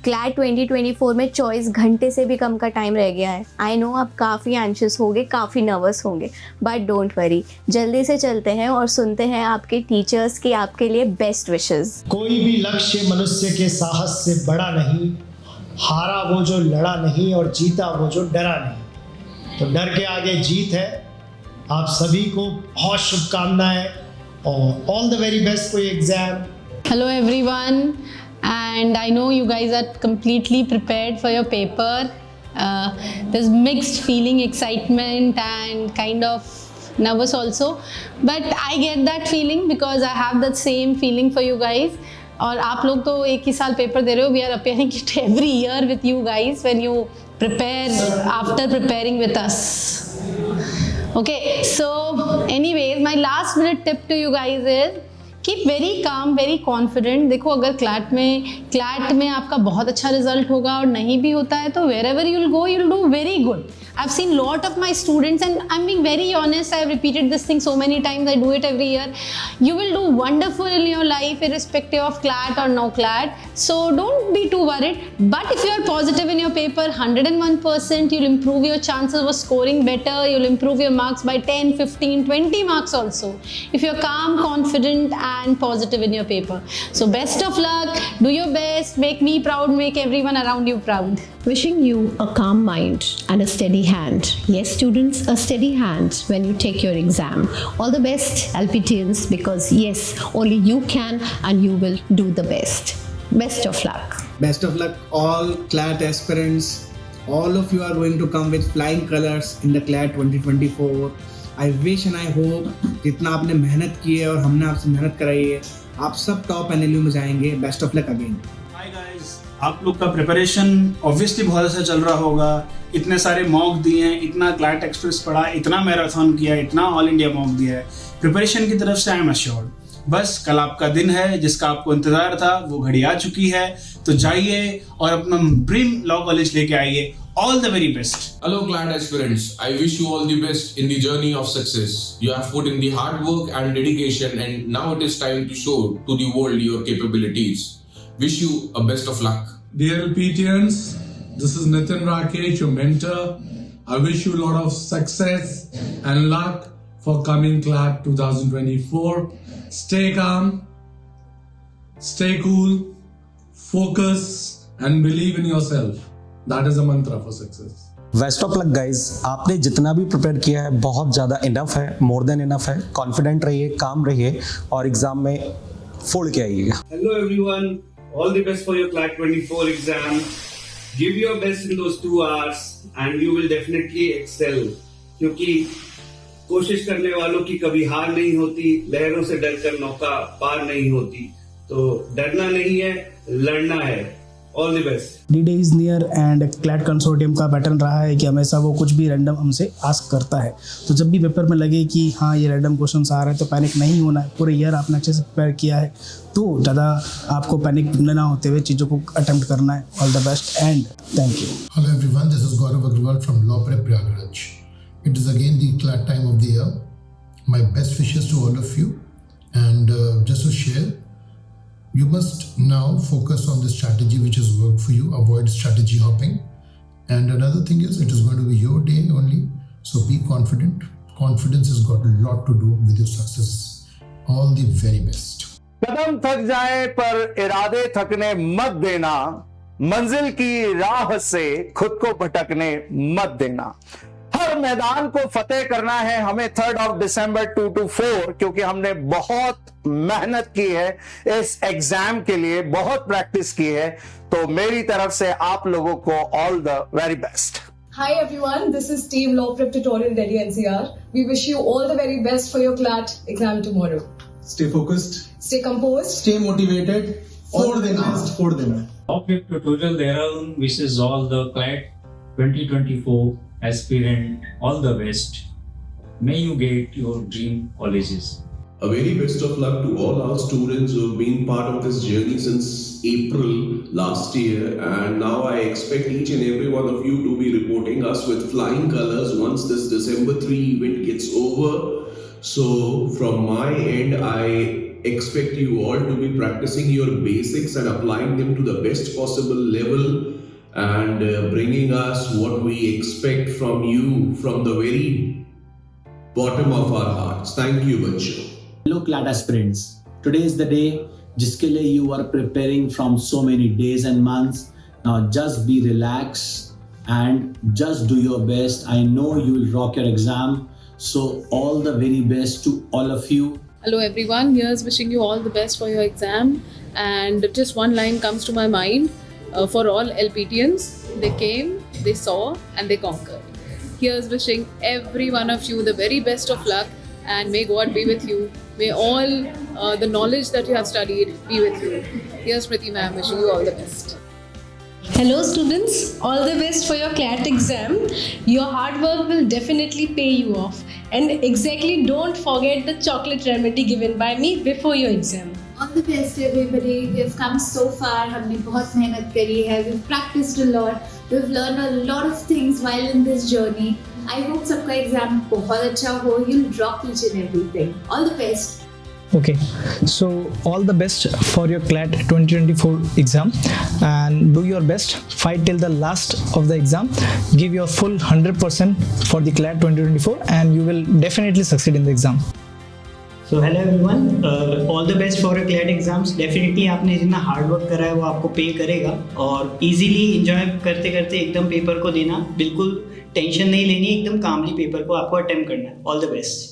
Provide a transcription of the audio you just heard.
CLAT 2024 में choice घंटे से भी कम का टाइम रह गया है। आई नो आप काफ़ी एंशियस होंगे, काफ़ी नर्वस होंगे, बट डोंट वरी, जल्दी से चलते हैं और सुनते हैं आपके टीचर्स की आपके लिए बेस्ट विशेस। कोई भी लक्ष्य मनुष्य के साहस से बड़ा नहीं, हारा वो जो लड़ा नहीं और जीता वो जो डरा नहीं। तो डर के आगे जीत है। आप सभी को बहुत शुभकामनाएं और all the very best for your exam. Hello everyone, and I know you guys are completely prepared for your paper. There's mixed feeling, excitement and kind of nervous also, but I get that feeling because I have that same feeling for you guys. और आप लोग तो एक ही साल paper दे रहे हो. We are appearing it every year with you guys when you prepare after preparing with us. Okay, so anyways, my last minute tip to you guys is keep very calm, very confident. देखो अगर CLAT में आपका बहुत अच्छा result होगा और नहीं भी होता है तो wherever you'll go you'll do very good. I've seen lot of my students and I'm being very honest, I've repeated this thing so many times, I do it every year. You will do wonderful in your life irrespective of CLAT or no CLAT. So don't be too worried. But if you are positive in your paper 101%, you'll improve your chances of scoring better. You'll improve your marks by 10, 15, 20 marks also. If you're calm, confident and positive in your paper. So best of luck, do your best, make me proud, make everyone around you proud. Wishing you a calm mind and a steady hand. Yes, students, a steady hand when you take your exam. All the best, LPTians, because yes, only you can and you will do the best. Best of luck. Best of luck, all CLAT aspirants. All of you are going to come with flying colors in the CLAT 2024. I wish and I hope जितना आपने मेहनत की है और हमने आपसे मेहनत कराई है, आप सब टॉप NLU में जाएंगे. Best of luck again. Hi guys, आप लोग का प्रिपरेशन ऑब्वियसली बहुत अच्छा चल रहा होगा. इतने सारे मॉक दिए हैं, इतना क्लैट एक्सप्रेस पढ़ा, इतना मैराथन किया, इतना ऑल इंडिया मॉक दिया है. प्रिपरेशन की तरफ से आई एम अश्योर्ड. बस कल आपका दिन है जिसका आपको इंतजार था, वो घड़ी आ चुकी है. तो जाइए और अपना ड्रीम लॉ कॉलेज लेके आइए. All the very best. Hello CLAT aspirants, I wish you all the best in the journey of success. You have put in the hard work and dedication and now it is time to show to the world your capabilities. Wish you a best of luck. Dear LPTians, this is Nitin Rakesh, your mentor. I wish you a lot of success and luck for coming CLAT 2024. Stay calm, stay cool, focus and believe in yourself. That is a mantra for success. Best of luck guys. आपने जितना भी prepare किया है बहुत ज़्यादा enough है, more than enough है. Confident रहिए, काम रहिए और एग्जाम में फोड़ के आइएगा. Hello everyone, all the best for your CLAT 24 exam. Give your best in those 2 hours and you will definitely excel. क्योंकि कोशिश करने वालों की कभी हार नहीं होती, लहरों से डरकर नौका पार नहीं होती. तो डरना नहीं है, लड़ना है. All the best. D-Day is near and CLAT consortium का पैटर्न रहा है कि हमेशा वो कुछ भी रैंडम हमसे आस्क करता है. तो जब भी पेपर में लगे कि हाँ ये रैंडम क्वेश्चंस आ रहे हैं तो पैनिक नहीं होना है. पूरे ईयर आपने अच्छे से प्रिपेयर किया है तो ज़्यादा आपको पैनिक ना होते हुए चीज़ों को अटेम्प्ट करना है. All the best and thank you. Hello everyone, this is Gaurav Agrawal from Law Prep Prayagraj. It is again the CLAT time of the year. My best wishes to all of you and just to share, you must now focus on the strategy which has worked for you. Avoid strategy hopping. And another thing is, it is going to be your day only. So be confident. Confidence has got a lot to do with your success. All the very best. कदम थक जाए पर इरादे थकने मत देना. मंजिल की राह से खुद को भटकने मत देना. हर मैदान को फतेह करना है हमें 3rd of December 2 to 4, क्योंकि हमने बहुत मेहनत की है इस एग्जाम के लिए, बहुत प्रैक्टिस की है. तो मेरी तरफ से आप लोगों को all the very best. Hi everyone, this is Team Law Prep Tutorial Delhi NCR. We wish you all the very best for your CLAT exam tomorrow. Stay focused. Stay composed. Stay motivated. For them. Law Prep Tutorial Dehradun wishes all the CLAT 2024 aspirant all the best. May you get your dream colleges. A very best of luck to all our students who have been part of this journey since April last year, and now I expect each and every one of you to be reporting us with flying colors once this December 3 event gets over. So from my end, I expect you all to be practicing your basics and applying them to the best possible level and bringing us what we expect from you from the very bottom of our hearts. Thank you, bachcho. Hello CLAT aspirants. Today is the day जिसके लिए you are preparing from so many days and months. Now just be relaxed and just do your best. I know you will rock your exam. So all the very best to all of you. Hello everyone, here's wishing you all the best for your exam, and just one line comes to my mind for all LPTians: they came, they saw and they conquered. Here's wishing every one of you the very best of luck, and may God be with you. May all the knowledge that you have studied be with you. Here's Priti ma'am wishing you all the best. Hello students, all the best for your CLAT exam. Your hard work will definitely pay you off. And exactly, don't forget the chocolate remedy given by me before your exam. All the best everybody. We've come so far. हमने बहुत मेहनत करी है. We've practiced a lot. We've learned a lot of things while in this journey. I hope सबका exam बहुत अच्छा हो. You'll rock each and everything. All the best. Okay, so all the best for your CLAT 2024 exam, and do your best, fight till the last of the exam, give your full 100% for the CLAT 2024 and you will definitely succeed in the exam. So hello everyone, all the best for your CLAT exams. Definitely आपने जितना hard work करा है वो आपको पे करेगा, और easily enjoy करते करते एकदम पेपर को देना, बिल्कुल टेंशन नहीं लेनी, एकदम कामली पेपर को आपको अटेम्प्ट करना है. All the best.